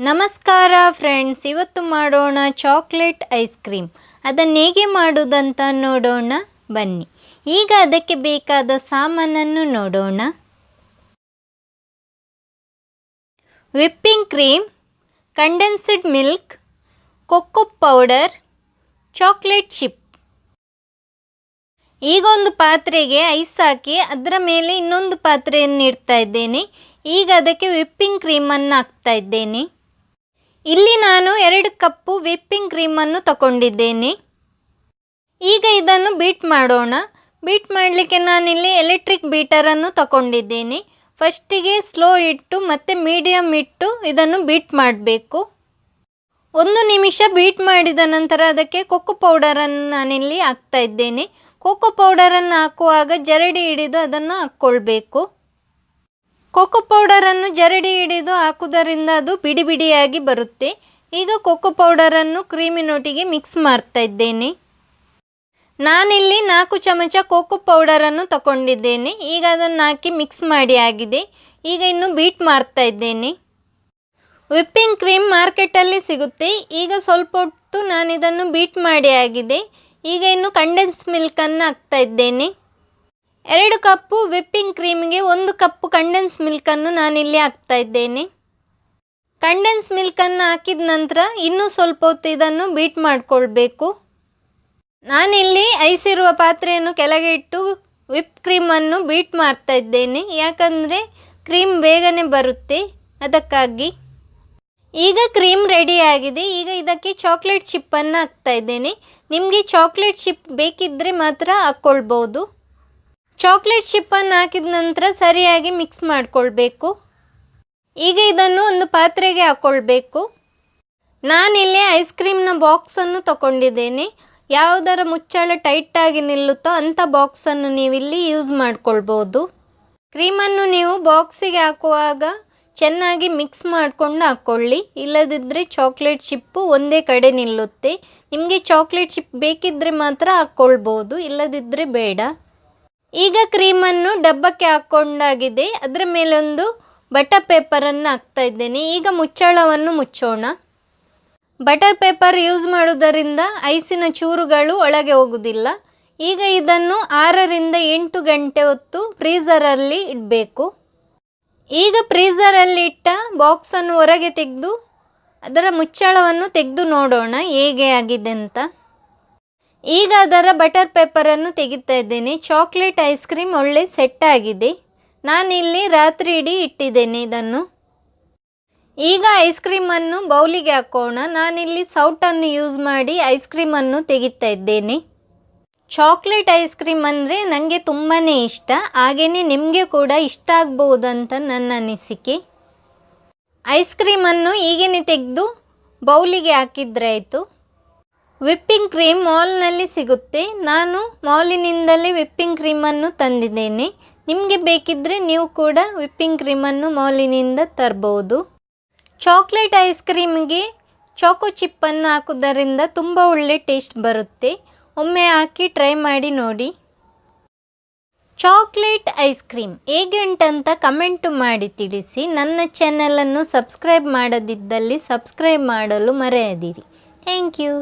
ನಮಸ್ಕಾರ ಫ್ರೆಂಡ್ಸ್, ಇವತ್ತು ಮಾಡೋಣ ಚಾಕ್ಲೇಟ್ ಐಸ್ ಕ್ರೀಮ್. ಅದನ್ನು ಹೇಗೆ ಮಾಡೋದಂತ ನೋಡೋಣ ಬನ್ನಿ. ಈಗ ಅದಕ್ಕೆ ಬೇಕಾದ ಸಾಮಾನನ್ನು ನೋಡೋಣ. Whipping cream, condensed milk, cocoa powder, chocolate chip. ಈಗ ಒಂದು ಪಾತ್ರೆಗೆ ಐಸ್ ಹಾಕಿ ಅದರ ಮೇಲೆ ಇನ್ನೊಂದು ಪಾತ್ರೆಯನ್ನು ಇಡ್ತಾ ಇದ್ದೇನೆ. ಈಗ ಅದಕ್ಕೆ ವಿಪ್ಪಿಂಗ್ ಕ್ರೀಮನ್ನು ಹಾಕ್ತಾ ಇದ್ದೇನೆ. ಇಲ್ಲಿ ನಾನು 2 ಕಪ್ಪು ವಿಪ್ಪಿಂಗ್ ಕ್ರೀಮನ್ನು ತಗೊಂಡಿದ್ದೇನೆ. ಈಗ ಇದನ್ನು ಬೀಟ್ ಮಾಡೋಣ. ಬೀಟ್ ಮಾಡಲಿಕ್ಕೆ ನಾನಿಲ್ಲಿ ಎಲೆಕ್ಟ್ರಿಕ್ ಬೀಟರನ್ನು ತಗೊಂಡಿದ್ದೇನೆ. ಫಸ್ಟಿಗೆ ಸ್ಲೋ ಇಟ್ಟು ಮತ್ತು ಮೀಡಿಯಮ್ ಇಟ್ಟು ಇದನ್ನು ಬೀಟ್ ಮಾಡಬೇಕು. 1 ನಿಮಿಷ ಬೀಟ್ ಮಾಡಿದ ನಂತರ ಅದಕ್ಕೆ ಕೊಕ್ಕೋ ಪೌಡರನ್ನು ನಾನಿಲ್ಲಿ ಹಾಕ್ತಾ ಇದ್ದೇನೆ. ಕೊಕ್ಕೋ ಪೌಡರನ್ನು ಹಾಕುವಾಗ ಜರಡಿ ಹಿಡಿದು ಅದನ್ನು ಹಾಕ್ಕೊಳ್ಬೇಕು. ಕೊಕ್ಕೋ ಪೌಡರನ್ನು ಜರಡಿ ಹಿಡಿದು ಹಾಕುವುದರಿಂದ ಅದು ಬಿಡಿ ಬಿಡಿಯಾಗಿ ಬರುತ್ತೆ. ಈಗ ಕೊಕ್ಕೋ ಪೌಡರನ್ನು ಕ್ರೀಮಿನೊಟ್ಟಿಗೆ ಮಿಕ್ಸ್ ಮಾಡ್ತಾ ಇದ್ದೇನೆ. ನಾನಿಲ್ಲಿ 4 ಚಮಚ ಕೊಕ್ಕೋ ಪೌಡರನ್ನು ತಗೊಂಡಿದ್ದೇನೆ. ಈಗ ಅದನ್ನು ಹಾಕಿ ಮಿಕ್ಸ್ ಮಾಡಿ ಆಗಿದೆ. ಈಗ ಇನ್ನು ಬೀಟ್ ಮಾಡ್ತಾ ಇದ್ದೇನೆ. ವಿಪ್ಪಿಂಗ್ ಕ್ರೀಮ್ ಮಾರ್ಕೆಟಲ್ಲಿ ಸಿಗುತ್ತೆ. ಈಗ ಸ್ವಲ್ಪ ಹೊತ್ತು ನಾನಿದನ್ನು ಬೀಟ್ ಮಾಡಿ ಆಗಿದೆ. ಈಗ ಇನ್ನು ಕಂಡೆನ್ಸ್ ಮಿಲ್ಕನ್ನು ಹಾಕ್ತಾ ಇದ್ದೇನೆ. 2 ಕಪ್ಪು ವಿಪ್ಪಿಂಗ್ ಕ್ರೀಮ್ಗೆ 1 ಕಪ್ಪು ಕಂಡೆನ್ಸ್ ಮಿಲ್ಕನ್ನು ನಾನಿಲ್ಲಿ ಹಾಕ್ತಾ ಇದ್ದೇನೆ. ಕಂಡೆನ್ಸ್ ಮಿಲ್ಕನ್ನು ಹಾಕಿದ ನಂತರ ಇನ್ನೂ ಸ್ವಲ್ಪ ಹೊತ್ತು ಇದನ್ನು ಬೀಟ್ ಮಾಡಿಕೊಳ್ಬೇಕು. ನಾನಿಲ್ಲಿ ಐಸ್ ಇರುವ ಪಾತ್ರೆಯನ್ನು ಕೆಳಗೆ ಇಟ್ಟು ವಿಪ್ ಕ್ರೀಮನ್ನು ಬೀಟ್ ಮಾಡ್ತಾ ಇದ್ದೇನೆ. ಯಾಕಂದರೆ ಕ್ರೀಮ್ ಬೇಗನೆ ಬರುತ್ತೆ, ಅದಕ್ಕಾಗಿ. ಈಗ ಕ್ರೀಮ್ ರೆಡಿ ಆಗಿದೆ. ಈಗ ಇದಕ್ಕೆ ಚಾಕ್ಲೇಟ್ ಚಿಪ್ಪನ್ನು ಹಾಕ್ತಾ ಇದ್ದೇನೆ. ನಿಮಗೆ ಚಾಕ್ಲೇಟ್ ಚಿಪ್ ಬೇಕಿದ್ದರೆ ಮಾತ್ರ ಹಾಕ್ಕೊಳ್ಬೋದು. ಚಾಕ್ಲೇಟ್ ಚಿಪ್ಪನ್ನು ಹಾಕಿದ ನಂತರ ಸರಿಯಾಗಿ ಮಿಕ್ಸ್ ಮಾಡಿಕೊಳ್ಬೇಕು. ಈಗ ಇದನ್ನು ಒಂದು ಪಾತ್ರೆಗೆ ಹಾಕ್ಕೊಳ್ಬೇಕು. ನಾನಿಲ್ಲಿ ಐಸ್ ಕ್ರೀಮ್ನ ಬಾಕ್ಸನ್ನು ತಗೊಂಡಿದ್ದೇನೆ. ಯಾವುದರ ಮುಚ್ಚಳ ಟೈಟಾಗಿ ನಿಲ್ಲುತ್ತೋ ಅಂಥ ಬಾಕ್ಸನ್ನು ನೀವಿಲ್ಲಿ ಯೂಸ್ ಮಾಡ್ಕೊಳ್ಬೋದು. ಕ್ರೀಮನ್ನು ನೀವು ಬಾಕ್ಸಿಗೆ ಹಾಕುವಾಗ ಚೆನ್ನಾಗಿ ಮಿಕ್ಸ್ ಮಾಡಿಕೊಂಡು ಹಾಕ್ಕೊಳ್ಳಿ. ಇಲ್ಲದಿದ್ದರೆ ಚಾಕ್ಲೇಟ್ ಚಿಪ್ಪು ಒಂದೇ ಕಡೆ ನಿಲ್ಲುತ್ತೆ. ನಿಮಗೆ ಚಾಕ್ಲೇಟ್ ಚಿಪ್ ಬೇಕಿದ್ದರೆ ಮಾತ್ರ ಹಾಕ್ಕೊಳ್ಬೋದು, ಇಲ್ಲದಿದ್ದರೆ ಬೇಡ. ಈಗ ಕ್ರೀಮನ್ನು ಡಬ್ಬಕ್ಕೆ ಹಾಕ್ಕೊಂಡಾಗಿದೆ. ಅದರ ಮೇಲೊಂದು ಬಟರ್ ಪೇಪರನ್ನು ಹಾಕ್ತಾ ಇದ್ದೇನೆ. ಈಗ ಮುಚ್ಚಳವನ್ನು ಮುಚ್ಚೋಣ. ಬಟರ್ ಪೇಪರ್ ಯೂಸ್ ಮಾಡೋದರಿಂದ ಐಸಿನ ಚೂರುಗಳು ಒಳಗೆ ಹೋಗುವುದಿಲ್ಲ. ಈಗ ಇದನ್ನು 6 ರಿಂದ 8 ಗಂಟೆ ಹೊತ್ತು ಫ್ರೀಝರಲ್ಲಿ ಇಡಬೇಕು. ಈಗ ಫ್ರೀಝರಲ್ಲಿ ಇಟ್ಟ ಬಾಕ್ಸನ್ನು ಹೊರಗೆ ತೆಗೆದು ಅದರ ಮುಚ್ಚಳವನ್ನು ತೆಗೆದು ನೋಡೋಣ ಹೇಗೆ ಆಗಿದೆ ಅಂತ. ಈಗ ಅದರ ಬಟರ್ ಪೇಪರನ್ನು ತೆಗಿತಾ ಇದ್ದೇನೆ. ಚಾಕ್ಲೇಟ್ ಐಸ್ ಕ್ರೀಮ್ ಒಳ್ಳೆ ಸೆಟ್ ಆಗಿದೆ. ನಾನಿಲ್ಲಿ ರಾತ್ರಿ ಇಡೀ ಇಟ್ಟಿದ್ದೇನೆ ಇದನ್ನು. ಈಗ ಐಸ್ ಕ್ರೀಮನ್ನು ಬೌಲಿಗೆ ಹಾಕೋಣ. ನಾನಿಲ್ಲಿ ಸೌಟನ್ನು ಯೂಸ್ ಮಾಡಿ ಐಸ್ ಕ್ರೀಮನ್ನು ತೆಗಿತಾ ಇದ್ದೇನೆ. ಚಾಕ್ಲೇಟ್ ಐಸ್ ಕ್ರೀಮ್ ಅಂದರೆ ನನಗೆ ತುಂಬಾ ಇಷ್ಟ. ಹಾಗೆಯೇ ನಿಮಗೆ ಕೂಡ ಇಷ್ಟ ಆಗ್ಬೋದಂತ ನನ್ನ ಅನಿಸಿಕೆ. ಐಸ್ ಕ್ರೀಮನ್ನು ಹೀಗೇ ತೆಗೆದು ಬೌಲಿಗೆ ಹಾಕಿದ್ರಾಯಿತು. ವಿಪ್ಪಿಂಗ್ ಕ್ರೀಮ್ ಮಾಲ್ನಲ್ಲಿ ಸಿಗುತ್ತೆ. ನಾನು ಮಾಲಿನಿಂದಲೇ ವಿಪ್ಪಿಂಗ್ ಕ್ರೀಮನ್ನು ತಂದಿದ್ದೇನೆ. ನಿಮಗೆ ಬೇಕಿದ್ದರೆ ನೀವು ಕೂಡ ವಿಪ್ಪಿಂಗ್ ಕ್ರೀಮನ್ನು ಮಾಲಿನಿಂದ ತರ್ಬೋದು. ಚಾಕ್ಲೇಟ್ ಐಸ್ ಕ್ರೀಮ್ಗೆ ಚಾಕೋ ಚಿಪ್ಪನ್ನು ಹಾಕೋದರಿಂದ ತುಂಬ ಒಳ್ಳೆ ಟೇಸ್ಟ್ ಬರುತ್ತೆ. ಒಮ್ಮೆ ಹಾಕಿ ಟ್ರೈ ಮಾಡಿ ನೋಡಿ. ಚಾಕ್ಲೇಟ್ ಐಸ್ ಕ್ರೀಮ್ ಹೇಗೆ ಉಂಟಂತ ಕಮೆಂಟು ಮಾಡಿ ತಿಳಿಸಿ. ನನ್ನ ಚಾನಲನ್ನು ಸಬ್ಸ್ಕ್ರೈಬ್ ಮಾಡದಿದ್ದಲ್ಲಿ ಸಬ್ಸ್ಕ್ರೈಬ್ ಮಾಡಲು ಮರೆಯದಿರಿ. Thank you.